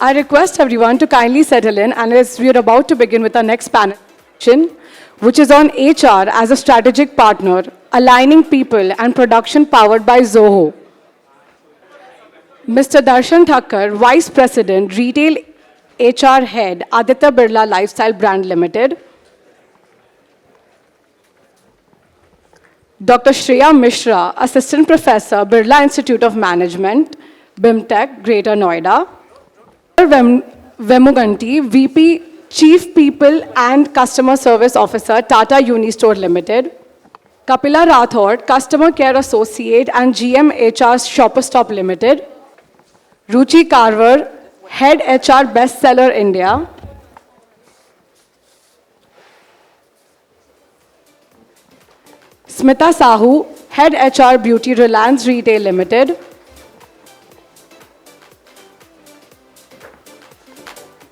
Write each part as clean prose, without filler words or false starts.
I request everyone to kindly settle in, and as we are about to begin with our next panel session, which is on HR as a strategic partner, aligning people and production powered by Zoho. Mr. Darshan Thakkar, Vice President, Retail HR Head, Aditya Birla Lifestyle Brand Limited. Dr. Shreya Mishra, Assistant Professor, Birla Institute of Management, BIMTECH, Greater Noida. Vemuganti, VP, Chief People and Customer Service Officer, Tata UniStore Limited. Kapila Rathod, Customer Care Associate and GM HR Shopper Stop Limited. Ruchi Carver, Head HR Bestseller India. Smita Sahu, Head HR Beauty Reliance Retail Limited.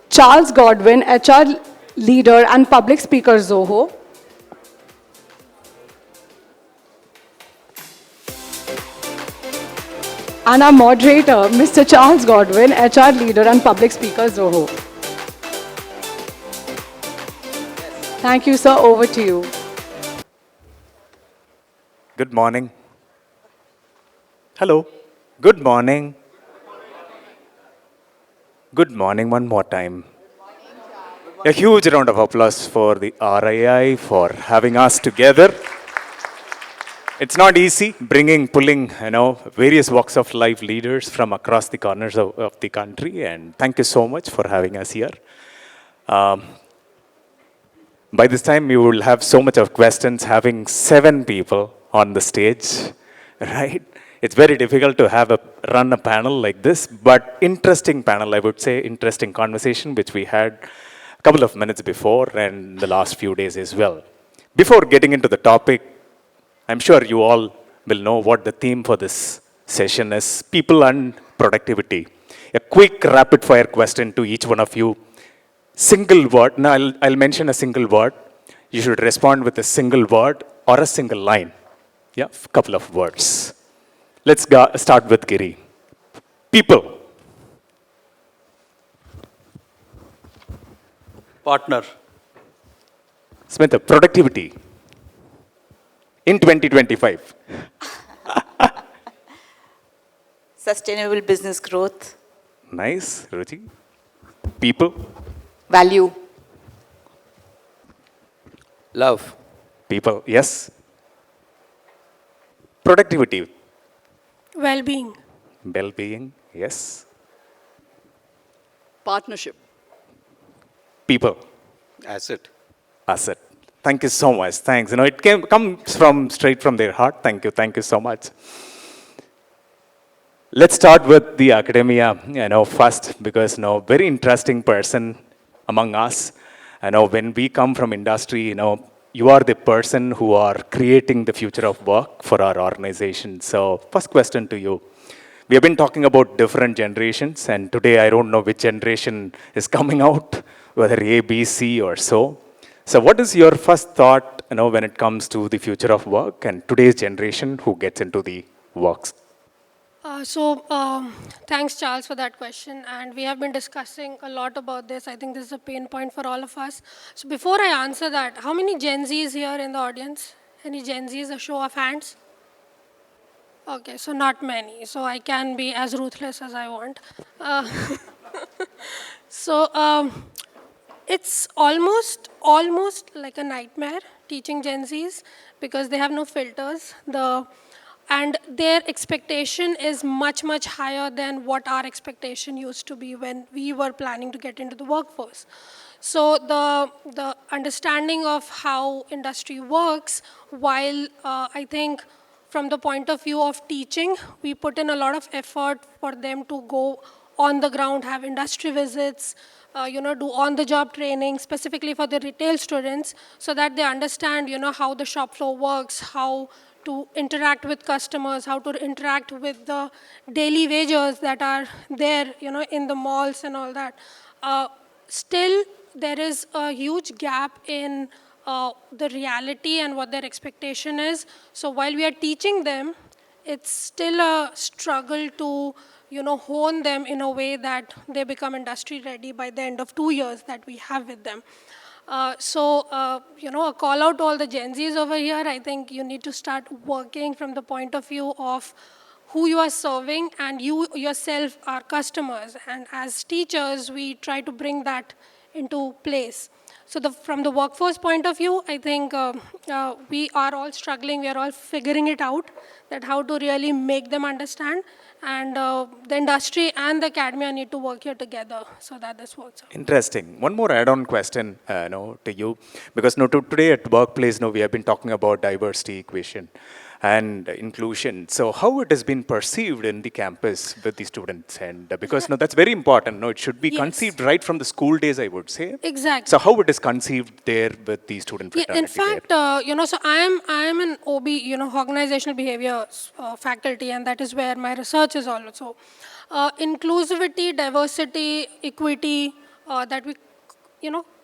Charles Godwin, HR Leader and Public Speaker Zoho. And our moderator, Mr. Charles Godwin, HR Leader and Public Speaker Zoho. Thank you, sir. Over to you. Good morning. Hello. Good morning. Good morning one more time. A huge round of applause for the RII for having us together. It's not easy pulling, various walks of life leaders from across the corners of the country, and thank you so much for having us here. By this time, you will have so much of questions having 7 people on the stage, right? It's very difficult to run a panel like this, but interesting panel, I would say, interesting conversation, which we had a couple of minutes before and the last few days as well. Before getting into the topic, I'm sure you all will know what the theme for this session is: people and productivity. A quick rapid fire question to each one of you. Single word, now I'll mention a single word. You should respond with a single word or a single line. Yeah, a couple of words. Let's start with Giri. People. Partner. Smita, productivity. In 2025. Sustainable business growth. Nice, Ruchi. People. Value. Love. People, yes. Productivity. Well-being. Well-being, yes. Partnership. People. Asset. Asset. Thank you so much. Thanks. It comes straight from their heart. Thank you so much. Let's start with the academia, first, because, very interesting person among us. When we come from industry, you are the person who are creating the future of work for our organization. So, first question to you. We have been talking about different generations, and today I don't know which generation is coming out, whether A, B, C, or so. So what is your first thought, when it comes to the future of work and today's generation who gets into the works? Thanks, Charles, for that question. And we have been discussing a lot about this. I think this is a pain point for all of us. So before I answer that, how many Gen Zs here in the audience? Any Gen Zs? A show of hands? Okay, so not many. So I can be as ruthless as I want. It's almost like a nightmare teaching Gen Zs because they have no filters. And their expectation is much, much higher than what our expectation used to be when we were planning to get into the workforce. So the understanding of how industry works, while I think from the point of view of teaching, we put in a lot of effort for them to go on the ground, have industry visits, do on-the-job training, specifically for the retail students, so that they understand, how the shop floor works, how to interact with customers, how to interact with the daily wagers that are there, in the malls and all that. Still, there is a huge gap in the reality and what their expectation is. So while we are teaching them, it's still a struggle to hone them in a way that they become industry ready by the end of 2 years that we have with them. A call out to all the Gen Zs over here. I think you need to start working from the point of view of who you are serving, and you yourself are customers. And as teachers, we try to bring that into place. So from the workforce point of view, I think we are all struggling. We are all figuring it out, that how to really make them understand. And the industry and the academia need to work here together so that this works out. Interesting. One more add-on question, to you, because today at workplace, we have been talking about diversity, equation, and inclusion. So how it has been perceived in the campus with the students, and because that's very important. It should be Yes. conceived right from the school days, I would say. Exactly. So how it is conceived there with the student fraternity? In fact, so I am an OB, organizational behavior faculty, and that is where my research is also. Inclusivity, diversity, equity, that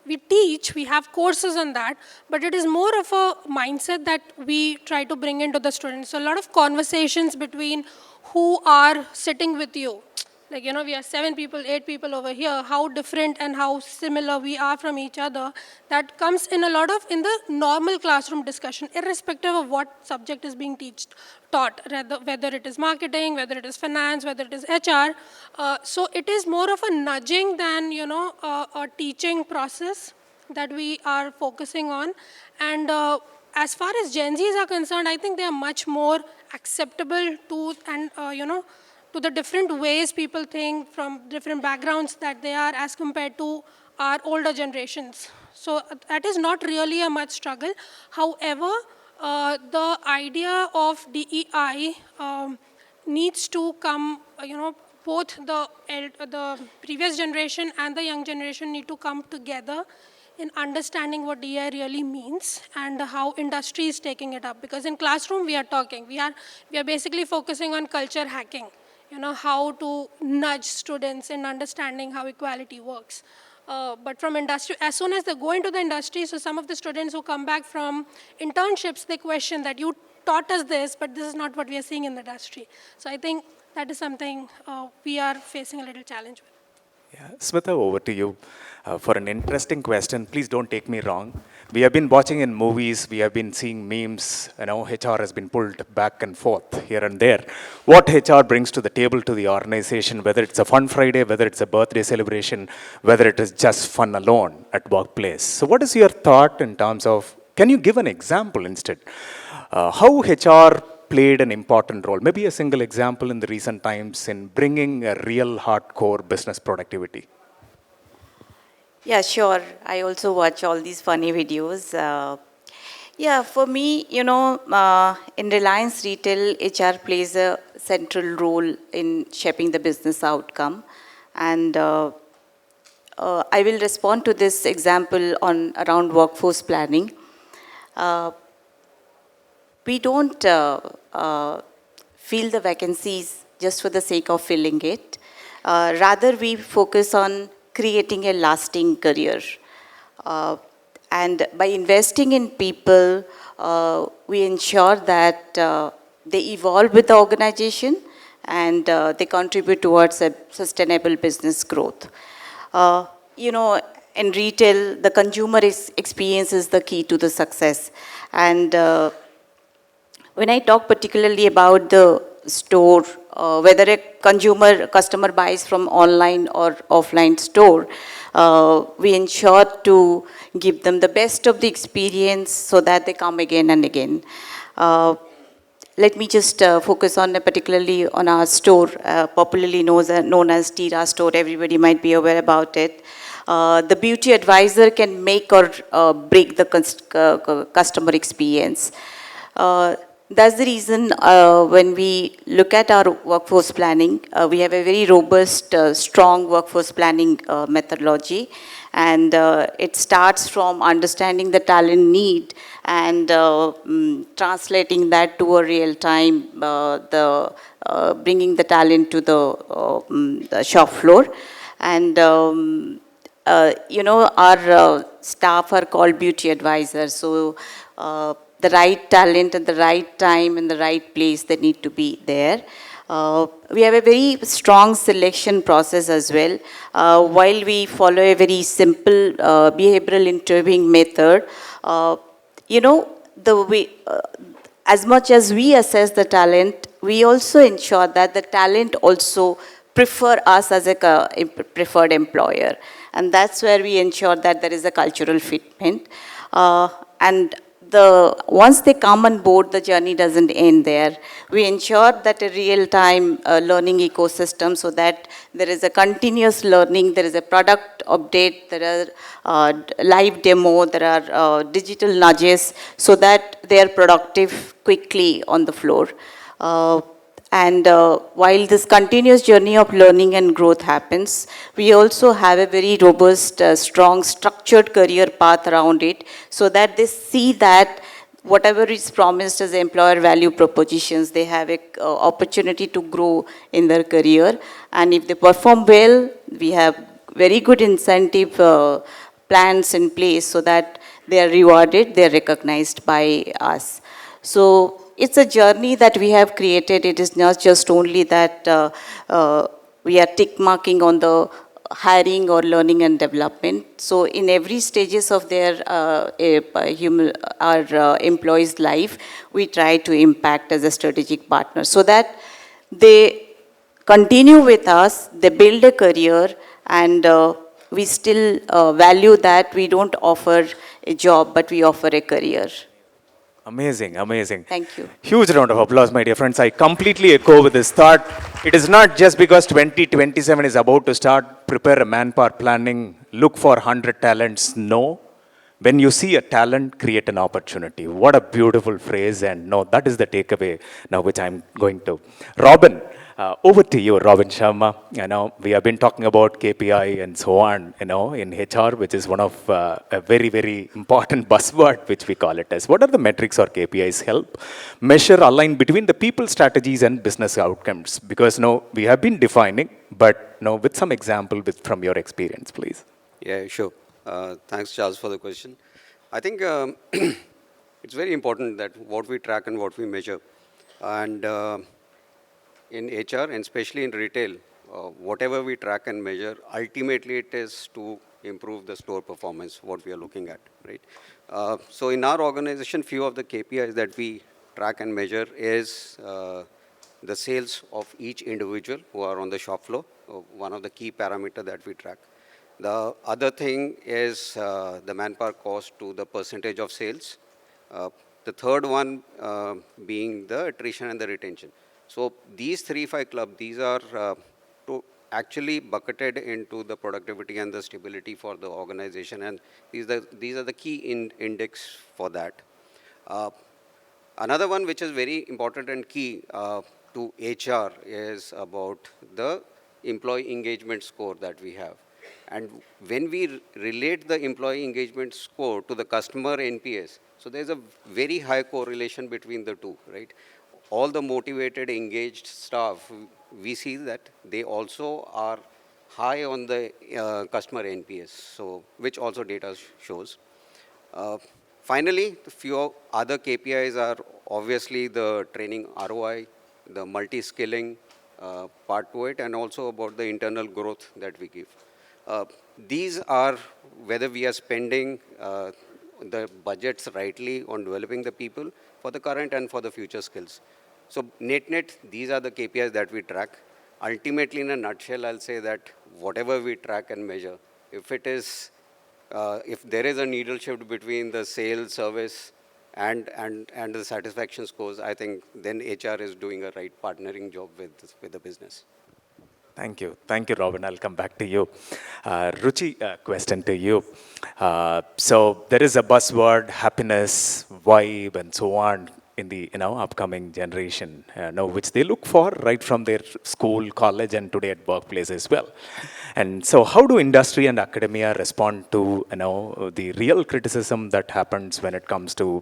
we teach, we have courses on that, but it is more of a mindset that we try to bring into the students. So a lot of conversations between who are sitting with you. Like, we are 7 people, 8 people over here, how different and how similar we are from each other. That comes in in the normal classroom discussion, irrespective of what subject is being taught, whether it is marketing, whether it is finance, whether it is HR. So it is more of a nudging than, a teaching process that we are focusing on. And as far as Gen Zs are concerned, I think they are much more acceptable to, and, to the different ways people think from different backgrounds that they are as compared to our older generations. So that is not really a much struggle. However, the idea of DEI needs to come, both the previous generation and the young generation need to come together in understanding what DEI really means and how industry is taking it up. Because in classroom we are talking, we are basically focusing on culture hacking. How to nudge students in understanding how equality works. But from industry, as soon as they go into the industry, so some of the students who come back from internships, they question that you taught us this, but this is not what we are seeing in the industry. So I think that is something we are facing a little challenge with. Yeah. Smita, over to you for an interesting question. Please don't take me wrong. We have been watching in movies, we have been seeing memes, HR has been pulled back and forth here and there. What HR brings to the table to the organization, whether it's a fun Friday, whether it's a birthday celebration, whether it is just fun alone at workplace. So what is your thought in terms of, can you give an example instead? How HR played an important role, maybe a single example in the recent times in bringing a real hardcore business productivity? Yeah, sure. I also watch all these funny videos. For me, in Reliance Retail, HR plays a central role in shaping the business outcome. And I will respond to this example around workforce planning. We don't fill the vacancies just for the sake of filling it. Rather, we focus on creating a lasting career. And by investing in people, we ensure that they evolve with the organization and they contribute towards a sustainable business growth. In retail, the consumer experience is the key to the success. And when I talk particularly about the store, whether a customer buys from online or offline store, we ensure to give them the best of the experience so that they come again and again. Let me just focus on particularly on our store, popularly known as Tira store. Everybody might be aware about it. The beauty advisor can make or break the customer experience. That's the reason when we look at our workforce planning, we have a very robust, strong workforce planning methodology. And it starts from understanding the talent need and translating that to a real time, bringing the talent to the shop floor. And our staff are called beauty advisors. So the right talent at the right time in the right place, they need to be there. We have a very strong selection process as well. While we follow a very simple behavioral interviewing method, you know, the way, as much as we assess the talent, we also ensure that the talent also prefer us as a preferred employer. And that's where we ensure that there is a cultural fitment. And once they come on board, the journey doesn't end there. We ensure that a real-time learning ecosystem so that there is a continuous learning, there is a product update, there are live demo, there are digital nudges so that they are productive quickly on the floor. While this continuous journey of learning and growth happens, we also have a very robust, strong, structured career path around it so that they see that whatever is promised as employer value propositions, they have an opportunity to grow in their career. And if they perform well, we have very good incentive plans in place so that they are rewarded, they are recognized by us. So it's a journey that we have created. It is not just only that we are tick marking on the hiring or learning and development. So in every stages of their our employees' life, we try to impact as a strategic partner so that they continue with us, they build a career, and we still value that we don't offer a job, but we offer a career. Amazing, amazing. Thank you. Huge round of applause, my dear friends. I completely echo with this thought. It is not just because 2027 is about to start, prepare a manpower planning, look for 100 talents. No. When you see a talent, create an opportunity. What a beautiful phrase. And no, that is the takeaway now which I'm going to. Robin, over to you, Robin Sharma. You know, we have been talking about KPI and so on, you know, in HR, which is one of a very, very important buzzword, which we call it as. What are the metrics or KPIs help measure, align between the people strategies and business outcomes? Because, no, we have been defining, but, no, with some example from your experience, please. Yeah, sure. Thanks, Charles, for the question. I think it's very important that what we track and what we measure. And in HR, and especially in retail, whatever we track and measure, ultimately it is to improve the store performance, what we are looking at, right? So in our organization, few of the KPIs that we track and measure is the sales of each individual who are on the shop floor, one of the key parameters that we track. The other thing is the manpower cost to the percentage of sales. The third one being the attrition and the retention. So these 3-5 clubs, these are actually bucketed into the productivity and the stability for the organization, and these are the key index for that. Another one which is very important and key to HR is about the employee engagement score that we have. And when we relate the employee engagement score to the customer NPS, so there's a very high correlation between the two, right? All the motivated, engaged staff, we see that they also are high on the customer NPS, so which also data shows. Finally, a few other KPIs are obviously the training ROI, the multi-skilling part to it, and also about the internal growth that we give. These are whether we are spending the budgets rightly on developing the people for the current and for the future skills. So net, these are the KPIs that we track. Ultimately, in a nutshell, I'll say that whatever we track and measure, if there is a needle shift between the sales, service, and the satisfaction scores, I think then HR is doing a right partnering job with the business. Thank you, Robin. I'll come back to you. Ruchi, question to you. So there is a buzzword, happiness, vibe, and so on in the upcoming generation, which they look for right from their school, college, and today at workplace as well. And so, how do industry and academia respond to the real criticism that happens when it comes to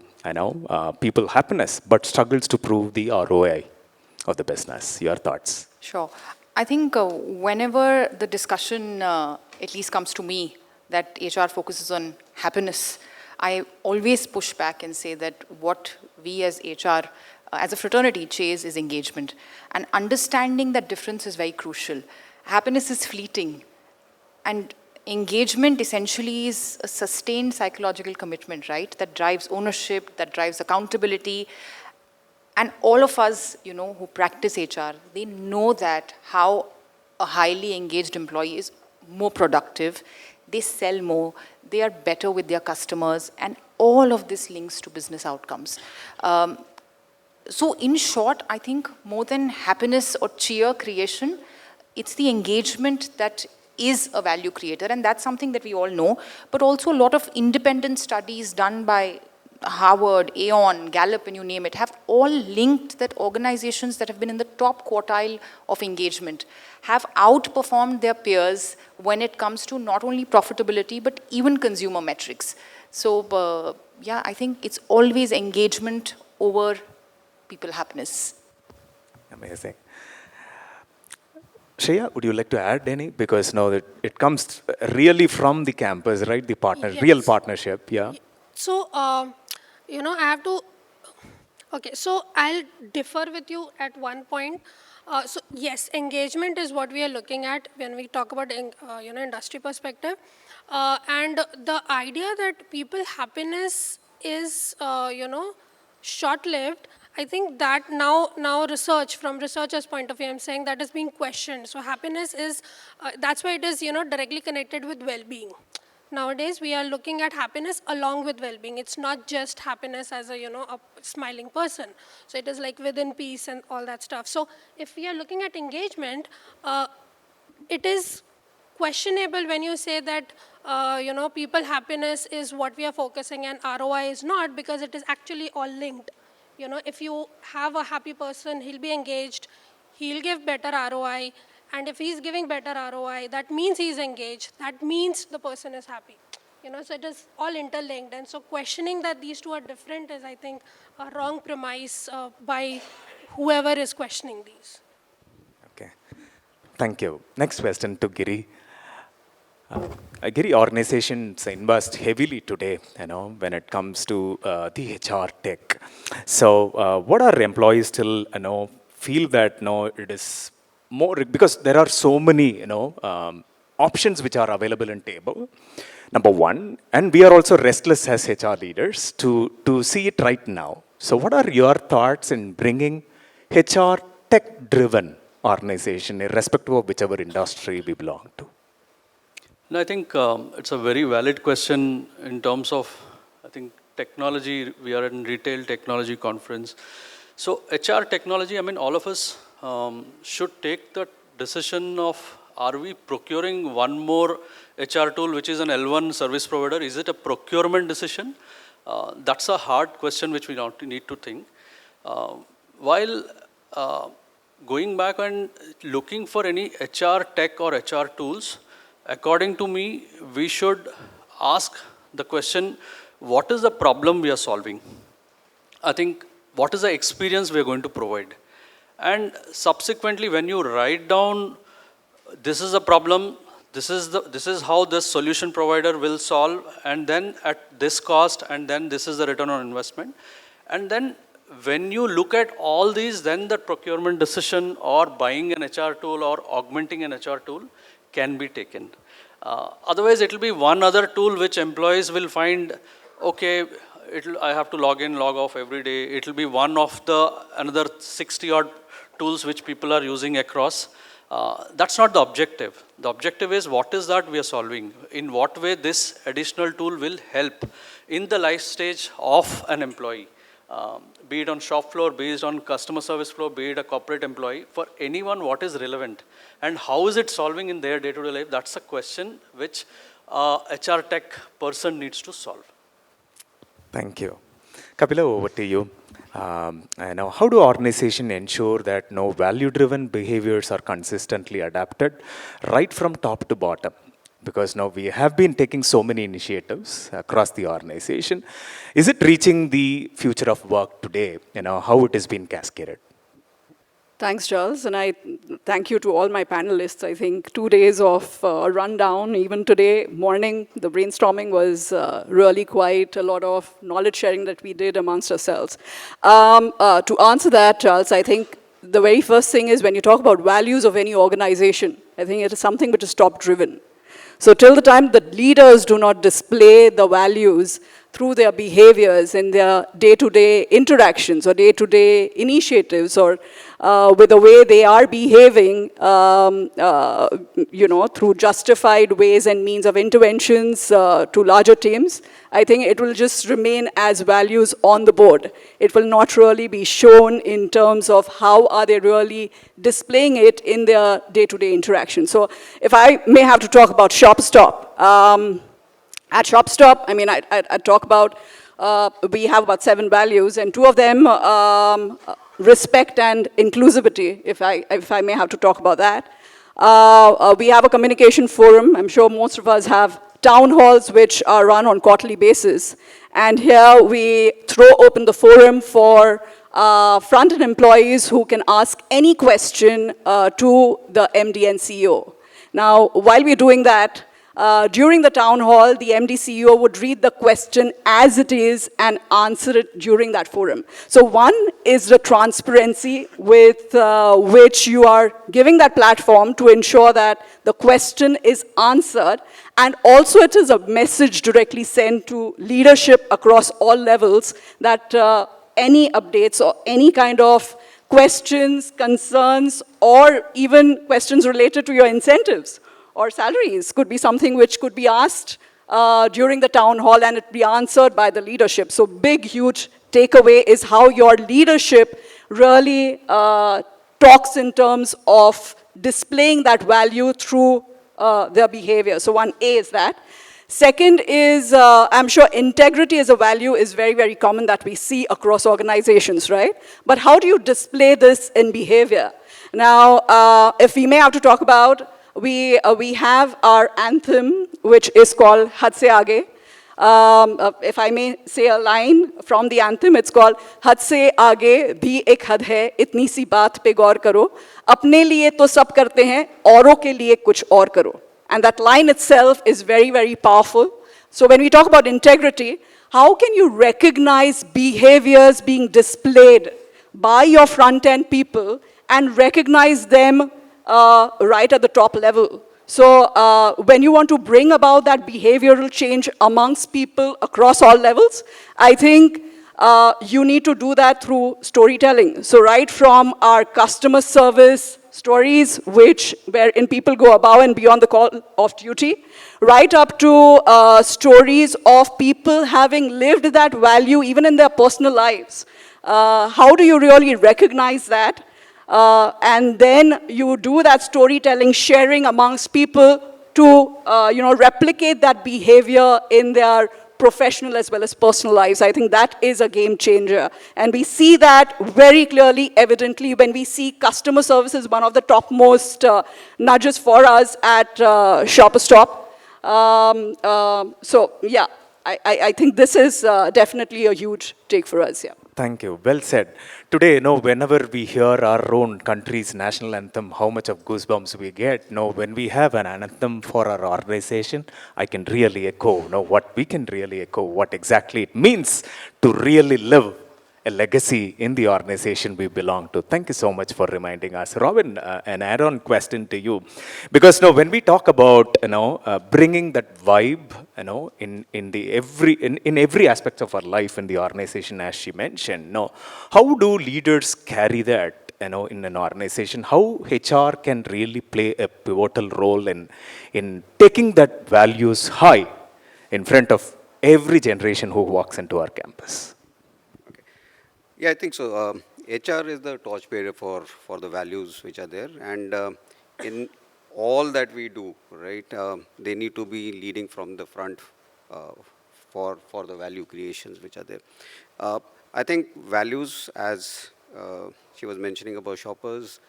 people happiness, but struggles to prove the ROI of the business? Your thoughts? Sure. I think whenever the discussion at least comes to me that HR focuses on happiness, I always push back and say that what we as HR as a fraternity chase is engagement. And understanding that difference is very crucial. Happiness is fleeting. And engagement essentially is a sustained psychological commitment, right? That drives ownership, that drives accountability. And all of us, who practice HR, they know that how a highly engaged employee is more productive, they sell more, they are better with their customers, and all of this links to business outcomes. So in short, I think more than happiness or cheer creation, it's the engagement that is a value creator, and that's something that we all know, but also a lot of independent studies done by Harvard, Aon, Gallup, and you name it, have all linked that organizations that have been in the top quartile of engagement have outperformed their peers when it comes to not only profitability, but even consumer metrics. So, yeah, I think it's always engagement over people happiness. Amazing. Shreya, would you like to add any? Because now that it comes really from the campus, right? The partner, Yes. real partnership, yeah. So, I have to, okay, so I'll differ with you at one point. So yes, engagement is what we are looking at when we talk about, industry perspective. And the idea that people happiness is, short-lived, I think that now research, from researchers' point of view, I'm saying that is being questioned. So happiness is, that's why it is, directly connected with well-being. Nowadays, we are looking at happiness along with well-being. It's not just happiness as a smiling person. So it is like within peace and all that stuff. So if we are looking at engagement, it is questionable when you say that, people happiness is what we are focusing and ROI is not, because it is actually all linked. If you have a happy person, he'll be engaged, he'll give better ROI. And if he's giving better ROI, that means he's engaged. That means the person is happy. So it is all interlinked. And so questioning that these two are different is, I think, a wrong premise by whoever is questioning these. Okay. Thank you. Next question to Giri. Giri, organizations invest heavily today, when it comes to the HR tech. So what are employees still, feel that, it is more, because there are so many, options which are available in table. Number one, and we are also restless as HR leaders to see it right now. So what are your thoughts in bringing HR tech-driven organization, irrespective of whichever industry we belong to? No, I think it's a very valid question in terms of, I think, technology. We are in retail technology conference. So HR technology, all of us should take the decision of, are we procuring one more HR tool, which is an L1 service provider? Is it a procurement decision? That's a hard question which we need to think. While going back and looking for any HR tech or HR tools, according to me, we should ask the question, what is the problem we are solving? I think, what is the experience we are going to provide? And subsequently, when you write down, this is a problem, this is how this solution provider will solve, and then at this cost, and then this is the return on investment. And then when you look at all these, then the procurement decision or buying an HR tool or augmenting an HR tool can be taken. Otherwise, it will be one other tool which employees will find, okay, I have to log in, log off every day. It will be one of the another 60 odd tools which people are using across. That's not the objective. The objective is, what is that we are solving? In what way this additional tool will help in the life stage of an employee? Be it on shop floor, be it on customer service floor, be it a corporate employee, for anyone, what is relevant and how is it solving in their day-to-day life? That's a question which HR tech person needs to solve. Thank you. Kapila, over to you. Now, how do organizations ensure that value-driven behaviors are consistently adapted right from top to bottom? Because now we have been taking so many initiatives across the organization. Is it reaching the future of work today? How it has been cascaded? Thanks, Charles, and I thank you to all my panelists. I think 2 days of rundown, even today morning, the brainstorming was really quite a lot of knowledge sharing that we did amongst ourselves. To answer that, Charles, I think the very first thing is when you talk about values of any organization, I think it is something which is top-driven. So till the time that leaders do not display the values through their behaviors in their day-to-day interactions or day-to-day initiatives or with the way they are behaving, through justified ways and means of interventions to larger teams, I think it will just remain as values on the board. It will not really be shown in terms of how are they really displaying it in their day-to-day interaction. So if I may have to talk about ShopStop, at ShopStop, I mean, I talk about, we have about 7 values, and 2 of them, respect and inclusivity, if I may have to talk about that. We have a communication forum. I'm sure most of us have town halls which are run on quarterly basis. And here we throw open the forum for front-end employees who can ask any question to the MD and CEO. Now, while we're doing that, during the town hall, the MD CEO would read the question as it is and answer it during that forum. So one is the transparency with which you are giving that platform to ensure that the question is answered, and also it is a message directly sent to leadership across all levels that any updates or any kind of questions, concerns, or even questions related to your incentives or salaries could be something which could be asked during the town hall and it be answered by the leadership. So big, huge takeaway is how your leadership really talks in terms of displaying that value through their behavior. So 1A is that. Second is, I'm sure integrity as a value is very, very common that we see across organizations, right? But how do you display this in behavior? Now, if we may have to talk about, we have our anthem, which is called Had Se Aage. If I may say a line from the anthem, it's called Had Se Aage bhi ek had hai, itni si baat pe gaur karo. Apne liye to sab karte hain, auron ke liye kuch aur karo. And that line itself is very, very powerful. So when we talk about integrity, how can you recognize behaviors being displayed by your front-end people and recognize them right at the top level? So when you want to bring about that behavioral change amongst people across all levels, I think you need to do that through storytelling. So right from our customer service stories, wherein people go above and beyond the call of duty, right up to stories of people having lived that value even in their personal lives. How do you really recognize that? And then you do that storytelling, sharing amongst people to replicate that behavior in their professional as well as personal lives. I think that is a game changer. And we see that very clearly, evidently, when we see customer service is one of the topmost nudges for us at ShopStop. So yeah, I think this is definitely a huge take for us, yeah. Thank you. Well said. Today, whenever we hear our own country's national anthem, how much of goosebumps we get. When we have an anthem for our organization, I can really echo, what exactly it means to really live a legacy in the organization we belong to. Thank you so much for reminding us. Robin, an add-on question to you. Because when we talk about bringing that vibe in every aspect of our life in the organization, as she mentioned, how do leaders carry that in an organization? How HR can really play a pivotal role in taking that values high in front of every generation who walks into our campus? Yeah, I think so. HR is the torchbearer for the values which are there, and in all that we do, right, they need to be leading from the front for the value creations which are there. I think values, as she was mentioning about shoppers,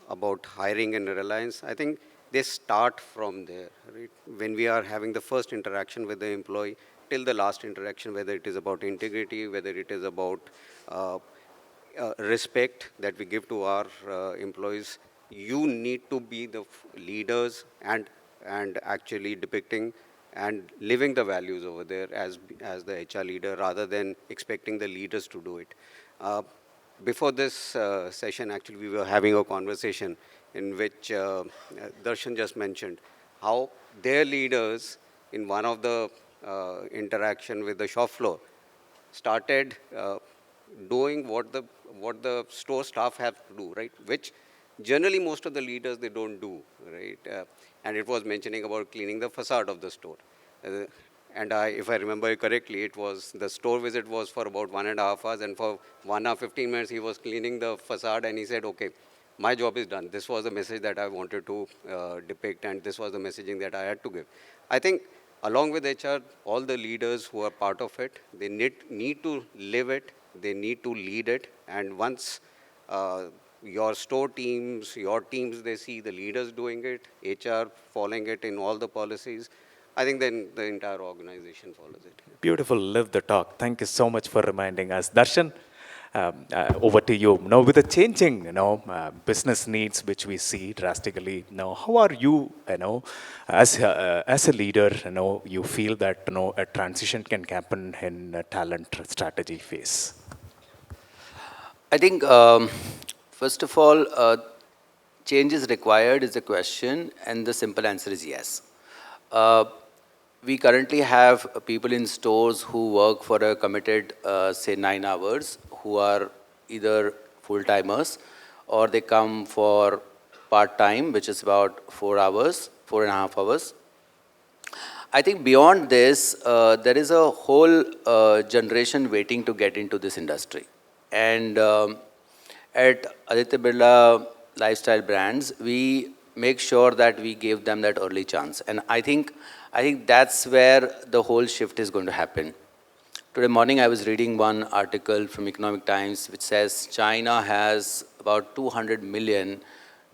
about hiring and reliance, I think they start from there, right? When we are having the first interaction with the employee, till the last interaction, whether it is about integrity, whether it is about respect that we give to our employees. You need to be the leaders and actually depicting and living the values over there as the HR leader, rather than expecting the leaders to do it. Before this session, actually, we were having a conversation in which Darshan just mentioned how their leaders, in one of the interaction with the shop floor, started doing what the store staff have to do, right? Which generally most of the leaders, they don't do, right? And it was mentioning about cleaning the facade of the store. And if I remember correctly, it was the store visit was for about 1.5 hours, and for 1 hour 15 minutes he was cleaning the facade, and he said, "Okay, my job is done. This was the message that I wanted to depict, and this was the messaging that I had to give." I think along with HR, all the leaders who are part of it, they need to live it, they need to lead it, and once your store teams, your teams, they see the leaders doing it, HR following it in all the policies, I think then the entire organization follows it. Beautiful, live the talk. Thank you so much for reminding us. Darshan, over to you. Now, with the changing, business needs which we see drastically, now, how are you, as a leader, you feel that, a transition can happen in a talent strategy phase? I think, first of all, change is required is a question, and the simple answer is yes. We currently have people in stores who work for a committed, say, 9 hours, who are either full-timers, or they come for part-time, which is about 4 hours, 4.5 hours. I think beyond this, there is a whole generation waiting to get into this industry. And at Aditya Birla Lifestyle Brands, we make sure that we give them that early chance. And I think that's where the whole shift is going to happen. Today morning, I was reading one article from Economic Times which says China has about 200 million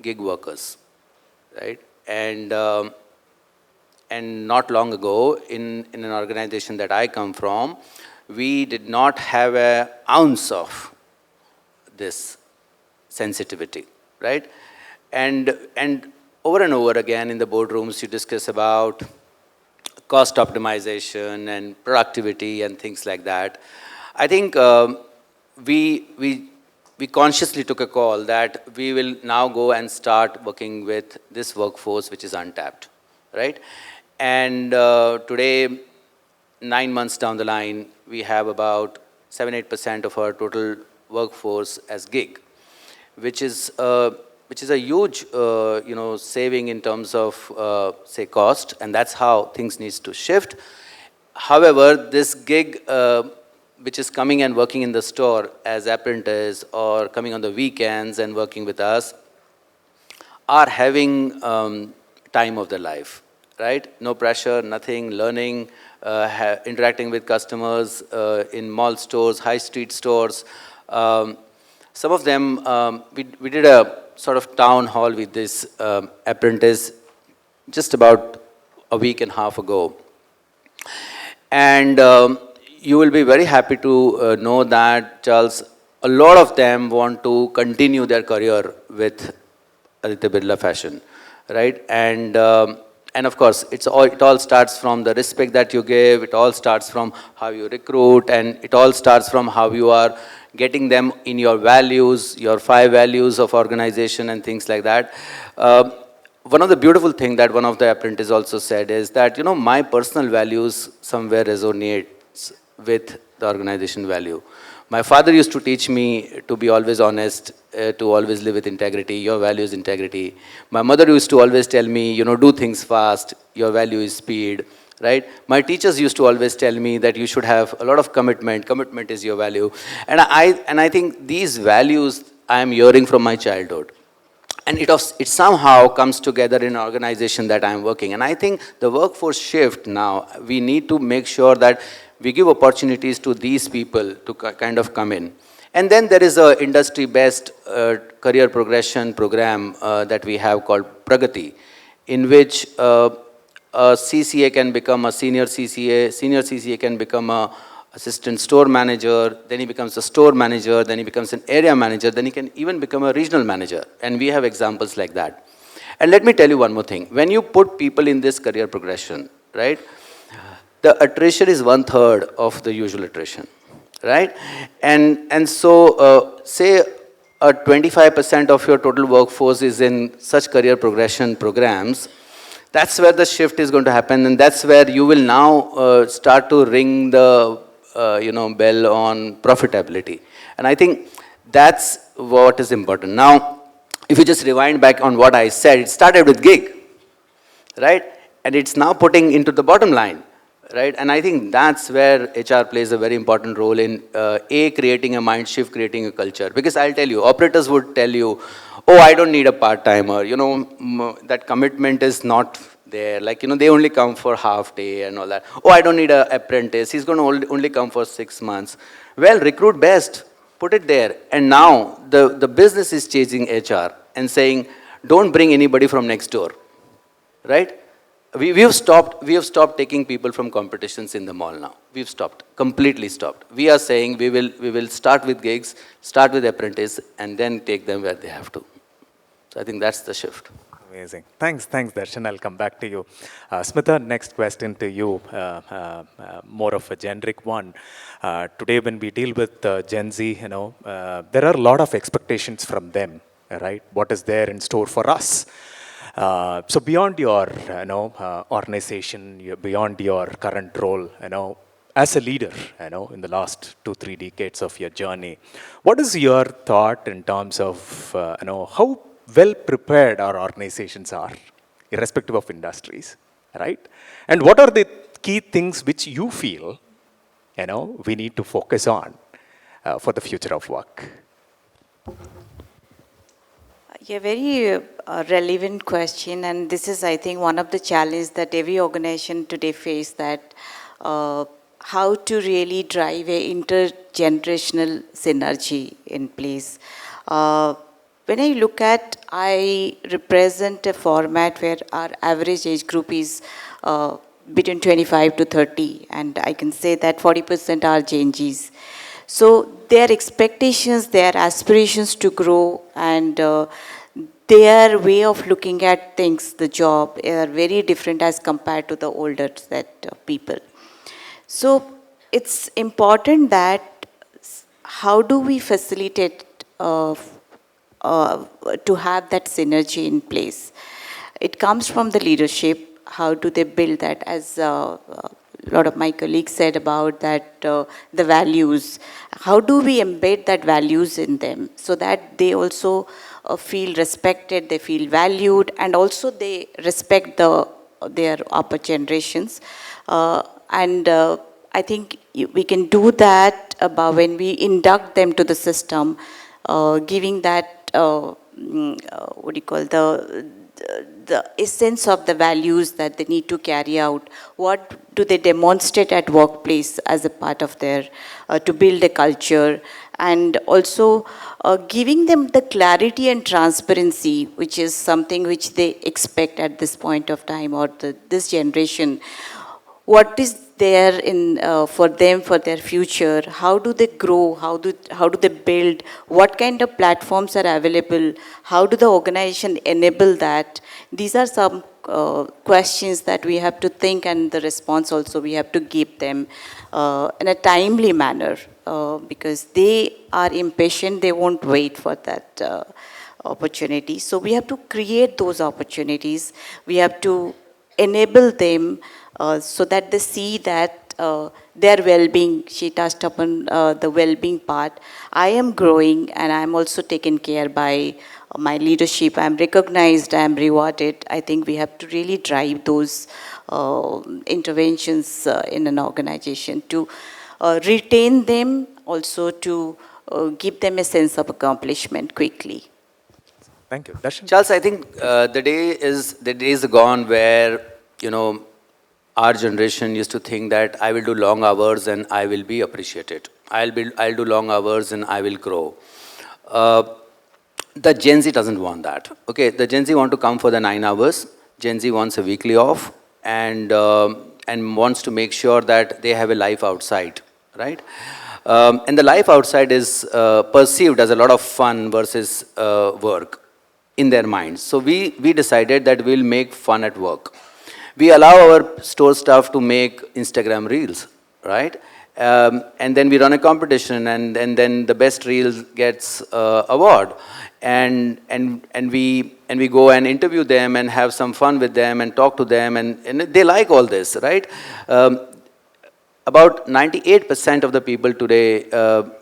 gig workers, right? And not long ago, in an organization that I come from, we did not have an ounce of this sensitivity, right? And over and over again in the boardrooms, you discuss about cost optimization and productivity and things like that. I think we consciously took a call that we will now go and start working with this workforce which is untapped, right? And today, 9 months down the line, we have about 7-8% of our total workforce as gig, which is a huge, saving in terms of, say, cost, and that's how things needs to shift. However, this gig, which is coming and working in the store as apprentice or coming on the weekends and working with us, are having time of their life, right? No pressure, nothing, learning, interacting with customers in mall stores, high street stores. Some of them, we did a sort of town hall with this apprentice just about a week and a half ago. And you will be very happy to know that, Charles, a lot of them want to continue their career with Aditya Birla Fashion, right? And of course, it all starts from the respect that you give, it all starts from how you recruit, and it all starts from how you are getting them in your values, your 5 values of organization and things like that. One of the beautiful things that one of the apprentices also said is that, my personal values somewhere resonates with the organization value. My father used to teach me to be always honest, to always live with integrity. Your value is integrity. My mother used to always tell me, do things fast. Your value is speed. Right? My teachers used to always tell me that you should have a lot of commitment. Commitment is your value. And I think these values I am hearing from my childhood. And it somehow comes together in an organization that I am working. And I think the workforce shift now, we need to make sure that we give opportunities to these people to kind of come in. And then there is a industry-based career progression program that we have called Pragati, in which a CCA can become a senior CCA can become a assistant store manager, then he becomes a store manager, then he becomes an area manager, then he can even become a regional manager. And we have examples like that. And let me tell you one more thing. When you put people in this career progression, right, the attrition is 1/3 of the usual attrition, right? And so say 25% of your total workforce is in such career progression programs. That's where the shift is going to happen, and that's where you will now start to ring the bell on profitability. And I think that's what is important. Now, if you just rewind back on what I said, it started with gig, right? And it's now putting into the bottom line, right? And I think that's where HR plays a very important role in creating a mind shift, creating a culture. Because I'll tell you, operators would tell you, oh, I don't need a part-timer, that commitment is not there. Like, they only come for half day and all that. Oh, I don't need an apprentice, he's going to only come for 6 months. Well, recruit best, put it there. And now the business is chasing HR and saying, don't bring anybody from next door, right? We have stopped taking people from competitions in the mall now. We've stopped, completely stopped. We are saying we will start with gigs, start with apprentice, and then take them where they have to. So I think that's the shift. Amazing. Thanks, Darshan. I'll come back to you. Smita, next question to you, more of a generic one. Today, when we deal with Gen Z, there are a lot of expectations from them, right? What is there in store for us? So beyond your, organization, beyond your current role, as a leader, in the last 2-3 decades of your journey, what is your thought in terms of, how well prepared our organizations are, irrespective of industries, right? And what are the key things which you feel, we need to focus on for the future of work? Yeah, very relevant question, and this is, I think, one of the challenges that every organization today face, that how to really drive a intergenerational synergy in place. When I look at, I represent a format where our average age group is between 25 to 30, and I can say that 40% are Gen Zs. So their expectations, their aspirations to grow, and their way of looking at things, the job, are very different as compared to the older people. So it's important that how do we facilitate to have that synergy in place. It comes from the leadership. How do they build that? As a lot of my colleagues said about that, the values. How do we embed that values in them so that they also feel respected, they feel valued, and also they respect their upper generations. I think we can do that about when we induct them to the system, giving that the essence of the values that they need to carry out. What do they demonstrate at workplace as a part of their, to build a culture, and also giving them the clarity and transparency, which is something which they expect at this point of time, or this generation. What is there in for them, for their future? How do they grow? How do they build? What kind of platforms are available? How do the organization enable that? These are some questions that we have to think, and the response also we have to give them in a timely manner, because they are impatient. They won't wait for that opportunity. So we have to create those opportunities. We have to enable them so that they see that their well-being. She touched upon the well-being part. I am growing, and I am also taken care by my leadership. I am recognized, I am rewarded. I think we have to really drive those interventions in an organization to retain them, also to give them a sense of accomplishment quickly. Thank you. Darshan? Charles, I think the days are gone where, our generation used to think that I will do long hours and I will be appreciated. I'll do long hours and I will grow. The Gen Z doesn't want that. Okay, the Gen Z want to come for the 9 hours. Gen Z wants a weekly off, and wants to make sure that they have a life outside. right? And the life outside is perceived as a lot of fun versus work in their minds. So we decided that we'll make fun at work. We allow our store staff to make Instagram reels, right? And then we run a competition, and then the best reel gets award, and we go and interview them and have some fun with them and talk to them, and they like all this, right? About 98% of the people today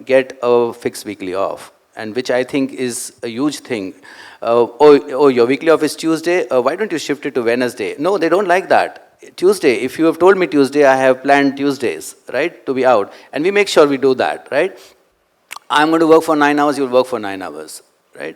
get a fixed weekly off, and which I think is a huge thing. Your weekly off is Tuesday, why don't you shift it to Wednesday? No, they don't like that. Tuesday, if you have told me Tuesday, I have planned Tuesdays, right, to be out. And we make sure we do that, right? I'm going to work for 9 hours, you'll work for 9 hours, right?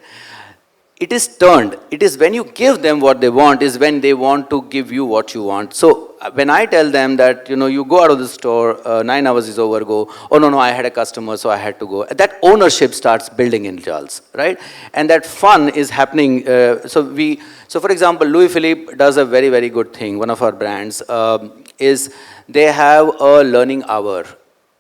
It is turned. It is when you give them what they want is when they want to give you what you want. So when I tell them that, you go out of the store, 9 hours is over, go, oh no, I had a customer, so I had to go. That ownership starts building in Charles, right? And that fun is happening. So for example, Louis Philippe does a very, very good thing. One of our brands is they have a learning hour.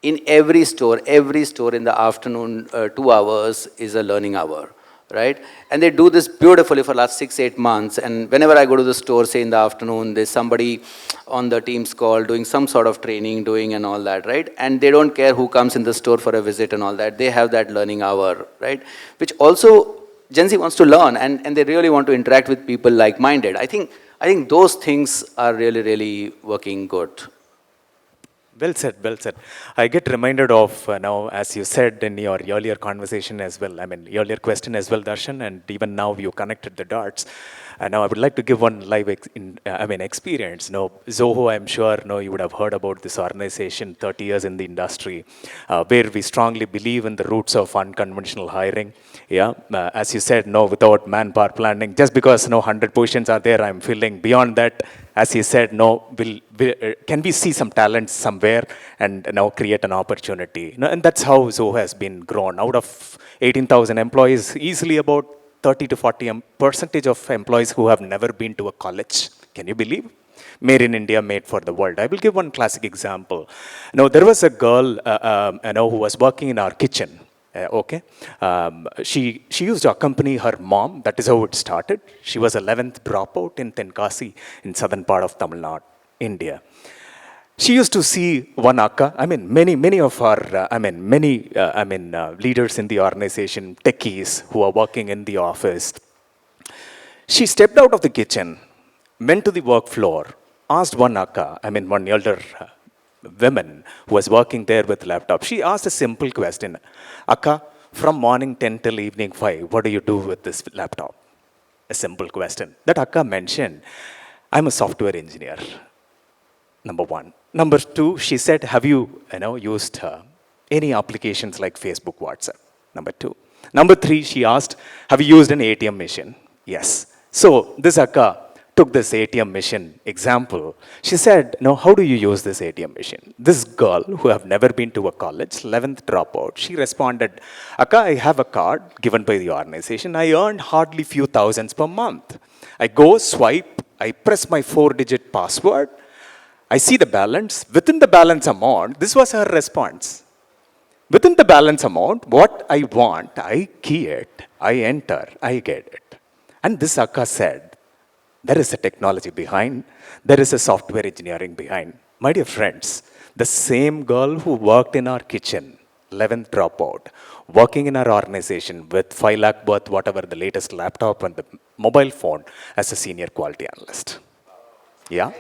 In every store in the afternoon, 2 hours is a learning hour. Right? And they do this beautifully for the last 6-8 months. And whenever I go to the store, say in the afternoon, there's somebody on the Teams call doing some sort of training, and all that, right? And they don't care who comes in the store for a visit and all that. They have that learning hour, right? Which also Gen Z wants to learn, and they really want to interact with people like-minded. I think those things are really, really working good. Well said, well said. I get reminded of now, as you said in your earlier conversation as well, earlier question as well, Darshan, and even now you connected the dots. Now I would like to give one live experience. Zoho, I'm sure you would have heard about this organization, 30 years in the industry, where we strongly believe in the roots of unconventional hiring. Yeah, as you said, without manpower planning, just because 100 positions are there, I'm filling. Beyond that, as he said, can we see some talent somewhere and now create an opportunity? And that's how Zoho has been grown. Out of 18,000 employees, easily about 30 to 40% of employees who have never been to a college. Can you believe? Made in India, made for the world. I will give one classic example. There was a girl who was working in our kitchen. She used to accompany her mom. That is how it started. She was 11th dropout in Tenkasi in southern part of Tamil Nadu, India. She used to see one akka. Many of our, leaders in the organization, techies who are working in the office. She stepped out of the kitchen, went to the work floor, asked one akka, one elder woman who was working there with laptop. She asked a simple question. Akka, from morning 10 till evening 5, what do you do with this laptop? A simple question. That akka mentioned, I'm a software engineer. Number one. Number two, she said, have you used any applications like Facebook, WhatsApp? Number two. Number three, she asked, have you used an ATM machine? Yes. So this akka took this ATM machine example. She said, how do you use this ATM machine? This girl who have never been to a college, 11th dropout, she responded, akka, I have a card given by the organization. I earn hardly few thousands per month. I go swipe, I press my 4-digit password, I see the balance. Within the balance amount, this was her response. Within the balance amount, what I want, I key it, I enter, I get it. And this akka said, there is a technology behind, there is a software engineering behind. My dear friends, the same girl who worked in our kitchen, 11th dropout, working in our organization with 5 lakh worth, whatever the latest laptop and the mobile phone as a senior quality analyst. Yeah?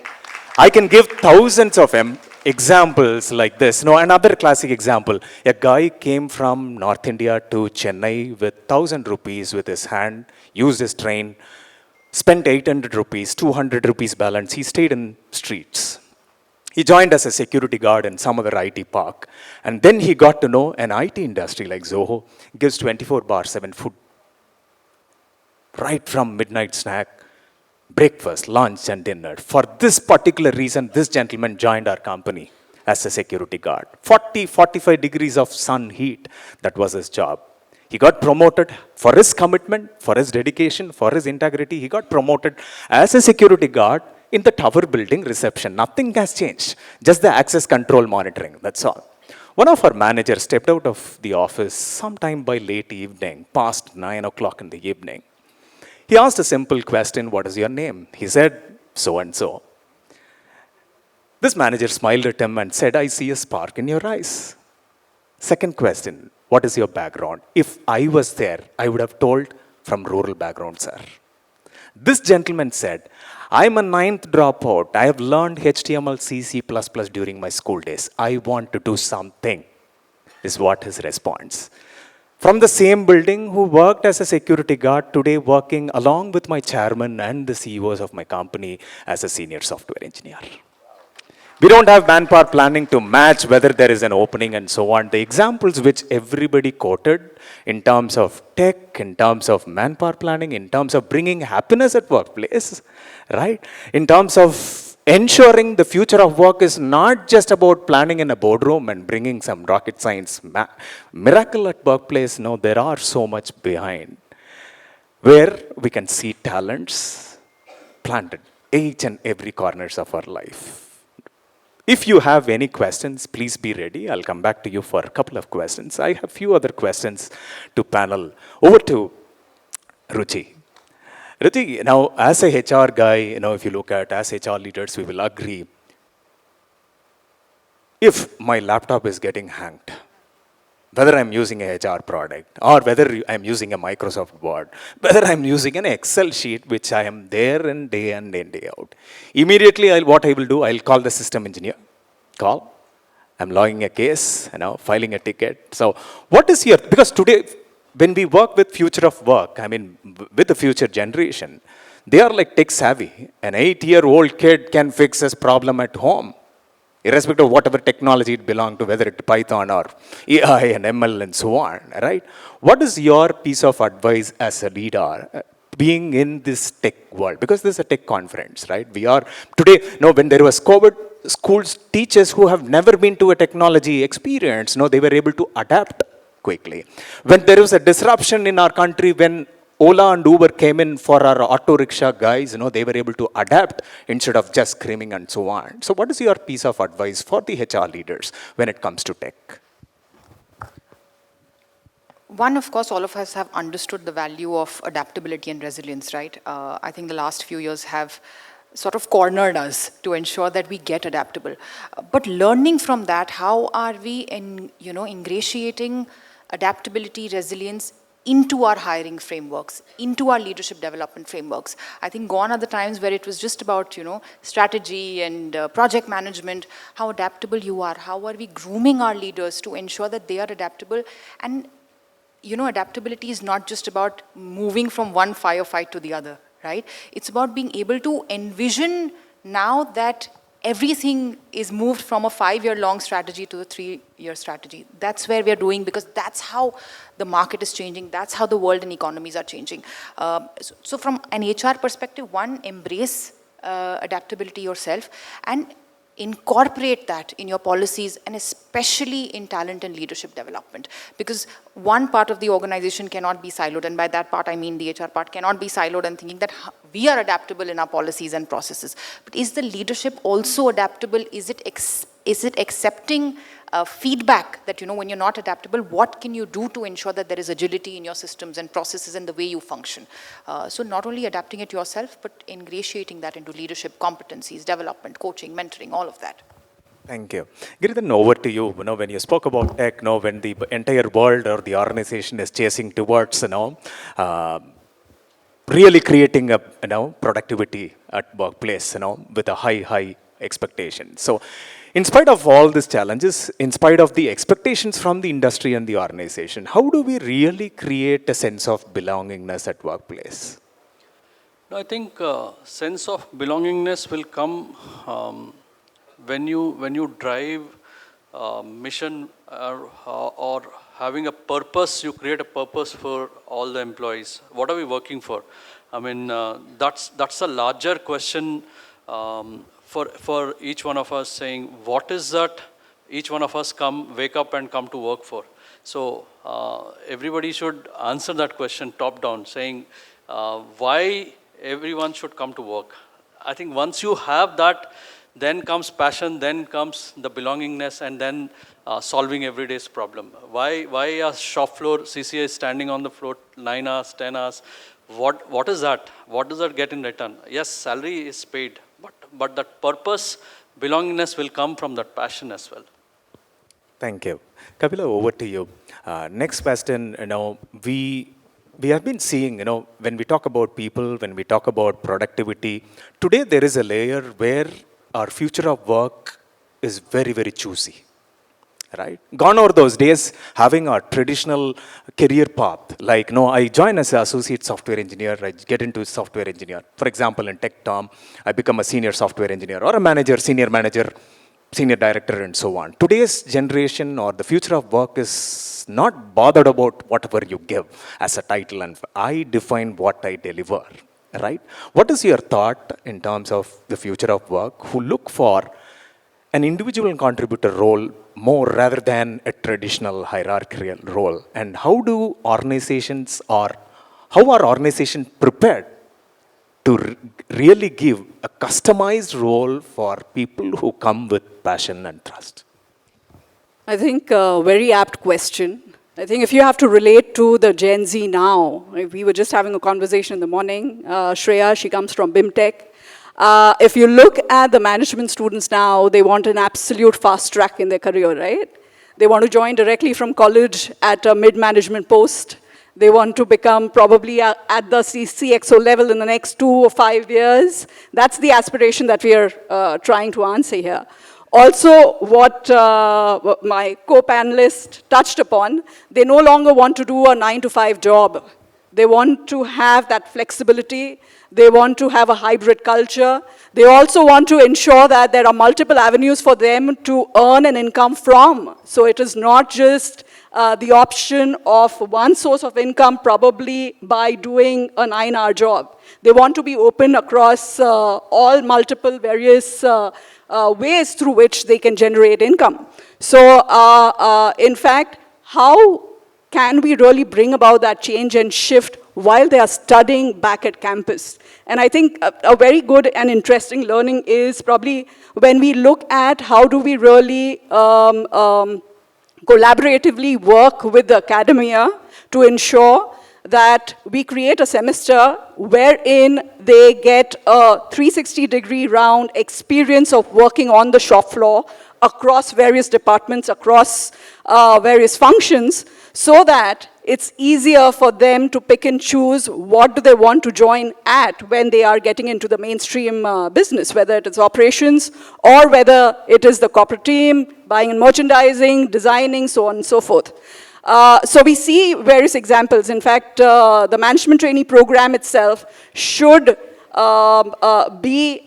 I can give thousands of examples like this. Another classic example. A guy came from North India to Chennai with 1,000 rupees with his hand, used his train, spent 800 rupees, 200 rupees balance. He stayed in streets. He joined as a security guard in some other IT park. And then he got to know an IT industry like Zoho gives 24/7 food. Right from midnight snack, breakfast, lunch, and dinner. For this particular reason, this gentleman joined our company as a security guard. 40-45 degrees of sun heat, that was his job. He got promoted for his commitment, for his dedication, for his integrity. He got promoted as a security guard in the tower building reception. Nothing has changed, just the access control monitoring, that's all. One of our managers stepped out of the office sometime by late evening, past 9 o'clock in the evening. He asked a simple question, "What is your name?" He said, "So and so." This manager smiled at him and said, "I see a spark in your eyes." Second question, "What is your background?" If I was there, I would have told, "From rural background, sir." This gentleman said, "I'm a ninth dropout. I have learned HTML, C++ during my school days. I want to do something," is what his response. From the same building, who worked as a security guard, today working along with my chairman and the CEOs of my company as a senior software engineer. We don't have manpower planning to match whether there is an opening and so on. The examples which everybody quoted in terms of tech, in terms of manpower planning, in terms of bringing happiness at workplace, right? In terms of ensuring the future of work is not just about planning in a boardroom and bringing some rocket science miracle at workplace. No, there are so much behind where we can see talents planted each and every corners of our life. If you have any questions, please be ready. I'll come back to you for a couple of questions. I have a few other questions to panel. Over to Ruchi. Ruchi, now as a HR guy, if you look at as HR leaders, we will agree. If my laptop is getting hanged, whether I'm using a HR product or whether I'm using a Microsoft Word, whether I'm using an Excel sheet, which I am there and day in, day out. Immediately, what I will do, I'll call the system engineer. Call. I'm logging a case, filing a ticket. So what is your, because today, when we work with future of work, with the future generation, they are like tech savvy. An 8-year-old kid can fix his problem at home, irrespective of whatever technology it belongs to, whether it's Python or AI and ML and so on, right? What is your piece of advice as a leader being in this tech world? Because this is a tech conference, right? We are, today, when there was COVID, schools, teachers who have never been to a technology experience, they were able to adapt quickly. When there was a disruption in our country, when Ola and Uber came in for our auto rickshaw guys, they were able to adapt instead of just screaming and so on. So what is your piece of advice for the HR leaders when it comes to tech? One, of course, all of us have understood the value of adaptability and resilience, right? I think the last few years have sort of cornered us to ensure that we get adaptable. But learning from that, how are we ingratiating adaptability, resilience into our hiring frameworks, into our leadership development frameworks? I think gone are the times where it was just about, strategy and project management, how adaptable you are, how are we grooming our leaders to ensure that they are adaptable. And, adaptability is not just about moving from one firefight to the other, right? It's about being able to envision now that everything is moved from a 5-year-long strategy to a 3-year strategy. That's where we're doing, because that's how the market is changing. That's how the world and economies are changing. So from an HR perspective, one, embrace adaptability yourself and incorporate that in your policies, and especially in talent and leadership development. Because one part of the organization cannot be siloed, and by that part I mean the HR part cannot be siloed and thinking that we are adaptable in our policies and processes. But is the leadership also adaptable? Is it accepting feedback that, when you're not adaptable, what can you do to ensure that there is agility in your systems and processes and the way you function? So not only adapting it yourself, but ingratiating that into leadership competencies, development, coaching, mentoring, all of that. Thank you. Giridhar, over to you. When you spoke about tech, when the entire world or the organization is chasing towards, really creating a, productivity at workplace, with a high expectation. So, in spite of all these challenges, in spite of the expectations from the industry and the organization, how do we really create a sense of belongingness at workplace? No, I think sense of belongingness will come when you drive mission or having a purpose. You create a purpose for all the employees. What are we working for? That's a larger question for each one of us, saying what is that each one of us wake up and come to work for. So everybody should answer that question top down, saying why everyone should come to work. I think once you have that then comes passion, then comes the belongingness, and then solving everyday's problem. Why a shop floor CCA is standing on the floor 9 hours, 10 hours? What is that? What does that get in return? Yes, salary is paid, but that purpose, belongingness will come from that passion as well. Thank you. Kapila, over to you. Next question, we have been seeing, when we talk about people, when we talk about productivity, today there is a layer where our future of work is very, very choosy, right? Gone are those days having a traditional career path, like, I join as an associate software engineer, I get into software engineer. For example, in tech term, I become a senior software engineer or a manager, senior director, and so on. Today's generation or the future of work is not bothered about whatever you give as a title, and I define what I deliver, right? What is your thought in terms of the future of work who look for an individual contributor role more rather than a traditional hierarchical role? And how are organizations prepared to really give a customized role for people who come with passion and trust? I think a very apt question. I think if you have to relate to the Gen Z now, we were just having a conversation in the morning. Shreya, she comes from BIMTECH. If you look at the management students now, they want an absolute fast track in their career, right? They want to join directly from college at a mid-management post. They want to become probably at the CXO level in the next 2 or 5 years. That's the aspiration that we are trying to answer here. Also, what my co-panelist touched upon, they no longer want to do a 9-to-5 job. They want to have that flexibility. They want to have a hybrid culture. They also want to ensure that there are multiple avenues for them to earn an income from. So it is not just the option of one source of income, probably by doing a 9-hour job. They want to be open across all multiple various ways through which they can generate income. So in fact, how can we really bring about that change and shift while they are studying back at campus? And I think a very good and interesting learning is probably when we look at how do we really collaboratively work with the academia to ensure that we create a semester wherein they get a 360-degree round experience of working on the shop floor across various departments, across various functions, so that it's easier for them to pick and choose what do they want to join at when they are getting into the mainstream business, whether it is operations or whether it is the corporate team, buying and merchandising, designing, so on and so forth. So we see various examples. In fact, the management trainee program itself should be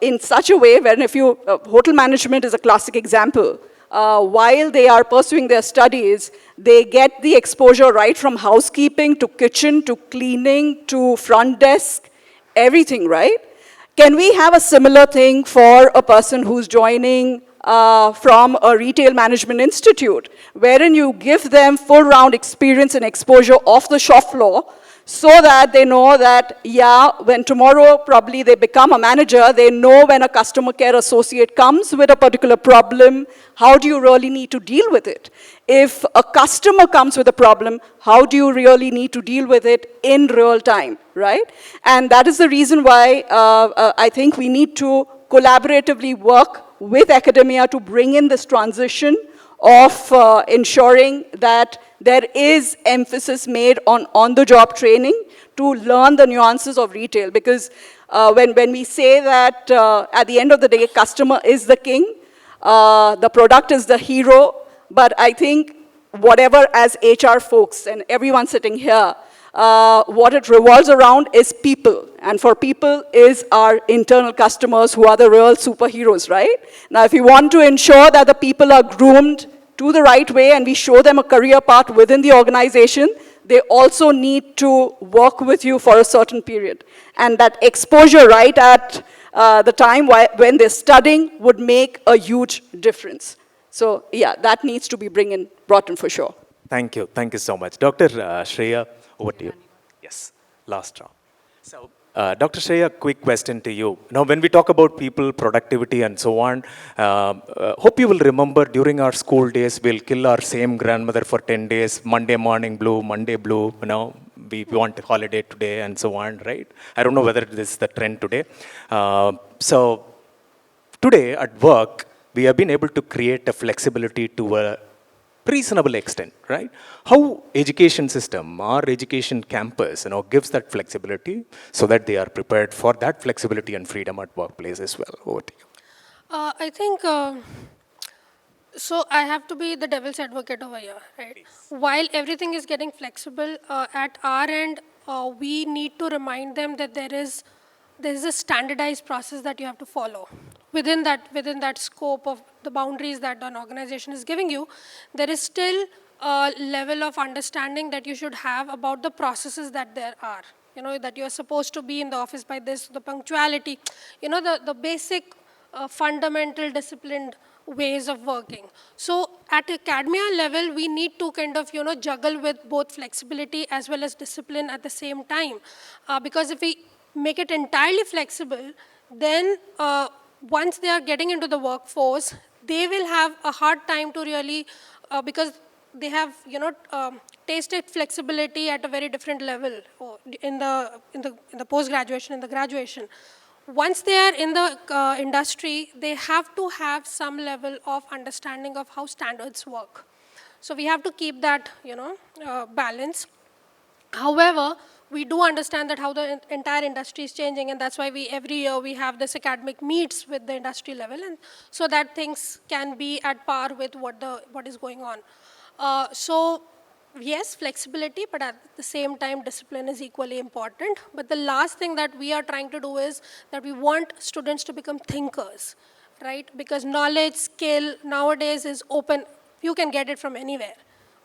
in such a way where if you, hotel management is a classic example. While they are pursuing their studies, they get the exposure right from housekeeping to kitchen to cleaning to front desk, everything, right? Can we have a similar thing for a person who's joining from a retail management institute, wherein you give them full round experience and exposure of the shop floor, so that they know that, yeah, when tomorrow probably they become a manager, they know when a customer care associate comes with a particular problem, how do you really need to deal with it? If a customer comes with a problem, how do you really need to deal with it in real time, right? And that is the reason why I think we need to collaboratively work with academia to bring in this transition of ensuring that there is emphasis made on on-the-job training to learn the nuances of retail. Because when we say that at the end of the day, customer is the king, the product is the hero, but I think whatever as HR folks and everyone sitting here, what it revolves around is people. And for people is our internal customers who are the real superheroes, right? Now, if you want to ensure that the people are groomed to the right way and we show them a career path within the organization, they also need to work with you for a certain period. And that exposure right at the time when they're studying would make a huge difference. So yeah, that needs to be brought in for sure. Thank you so much. Dr. Shreya, over to you. Yes, last round. So Dr. Shreya, quick question to you. Now, when we talk about people, productivity, and so on, hope you will remember during our school days, we'll kill our same grandmother for 10 days, Monday morning blue, Monday blue, we want a holiday today, and so on, right? I don't know whether this is the trend today. So, today at work, we have been able to create a flexibility to a reasonable extent, right? How education system or education campus, gives that flexibility so that they are prepared for that flexibility and freedom at workplace as well. Over to you. I think, so I have to be the devil's advocate over here, right? While everything is getting flexible, at our end, we need to remind them that there is a standardized process that you have to follow. Within that scope of the boundaries that an organization is giving you, there is still a level of understanding that you should have about the processes that there are. That you're supposed to be in the office by this, the punctuality, the basic fundamental disciplined ways of working. So at academia level, we need to kind of, juggle with both flexibility as well as discipline at the same time. Because if we make it entirely flexible, then once they are getting into the workforce, they will have a hard time to really, because they have, tasted flexibility at a very different level in the post-graduation, in the graduation. Once they are in the industry, they have to have some level of understanding of how standards work. So we have to keep that, balance. However, we do understand that how the entire industry is changing, and that's why every year we have this academic meets with the industry level, and so that things can be at par with what is going on. So yes, flexibility, but at the same time, discipline is equally important. But the last thing that we are trying to do is that we want students to become thinkers, right? Because knowledge, skill, nowadays is open. You can get it from anywhere.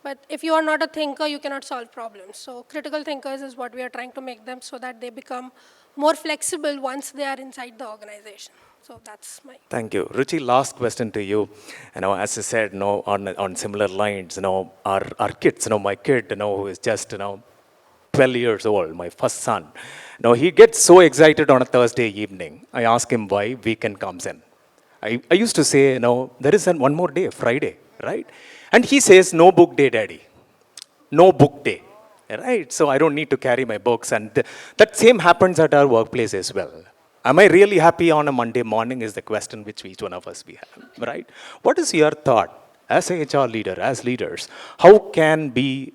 But if you are not a thinker, you cannot solve problems. So critical thinkers is what we are trying to make them so that they become more flexible once they are inside the organization. So that's my... Thank you. Ruchi, last question to you. As I said, on similar lines, our kids, my kid, who is just, 12 years old, my first son. He gets so excited on a Thursday evening. I ask him why weekend comes in. I used to say, there is one more day, Friday, right? And he says, no book day, daddy. No book day, right? So I don't need to carry my books. And that same happens at our workplace as well. Am I really happy on a Monday morning is the question which each one of us we have, right? What is your thought as a HR leader, as leaders? How can we,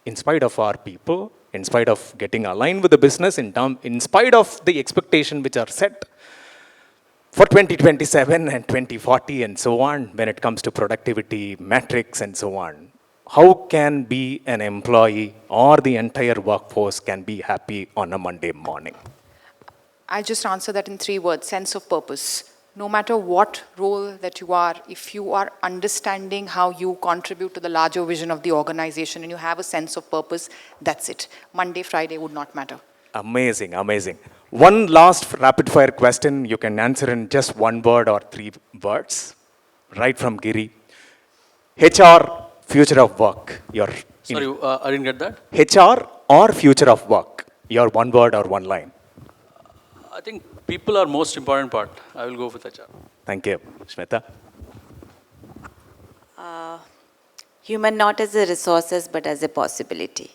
in spite of our people, in spite of getting aligned with the business, in spite of the expectation which are set for 2027 and 2040 and so on, when it comes to productivity, metrics and so on, how can be an employee or the entire workforce can be happy on a Monday morning? I'll just answer that in 3 words: sense of purpose. No matter what role that you are, if you are understanding how you contribute to the larger vision of the organization and you have a sense of purpose, that's it. Monday, Friday would not matter. Amazing, amazing. One last rapid fire question. You can answer in just 1 word or 3 words. Right from Giri. HR, future of work. Sorry, I didn't get that. HR or future of work. Your 1 word or 1 line. I think people are most important part. I will go with HR. Thank you. Shmeta? Human not as a resources, but as a possibility.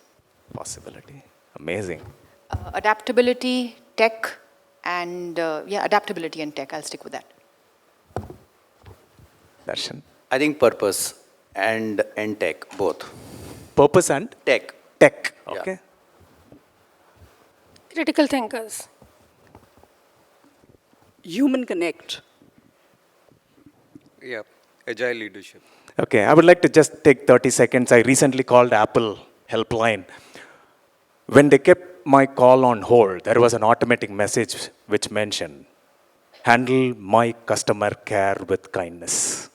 Possibility. Amazing. Adaptability, tech, and adaptability and tech. I'll stick with that. Darshan? I think purpose and tech, both. Purpose and? Tech. Tech. Okay. Yeah. Critical thinkers. Human connect. Yeah, agile leadership. Okay, I would like to just take 30 seconds. I recently called Apple helpline. When they kept my call on hold, there was an automatic message which mentioned, handle my customer care with kindness.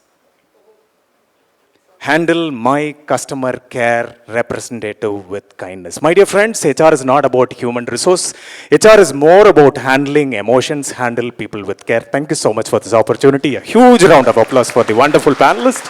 Handle my customer care representative with kindness. My dear friends, HR is not about human resource. HR is more about handling emotions, handle people with care. Thank you so much for this opportunity. A huge round of applause for the wonderful panelists.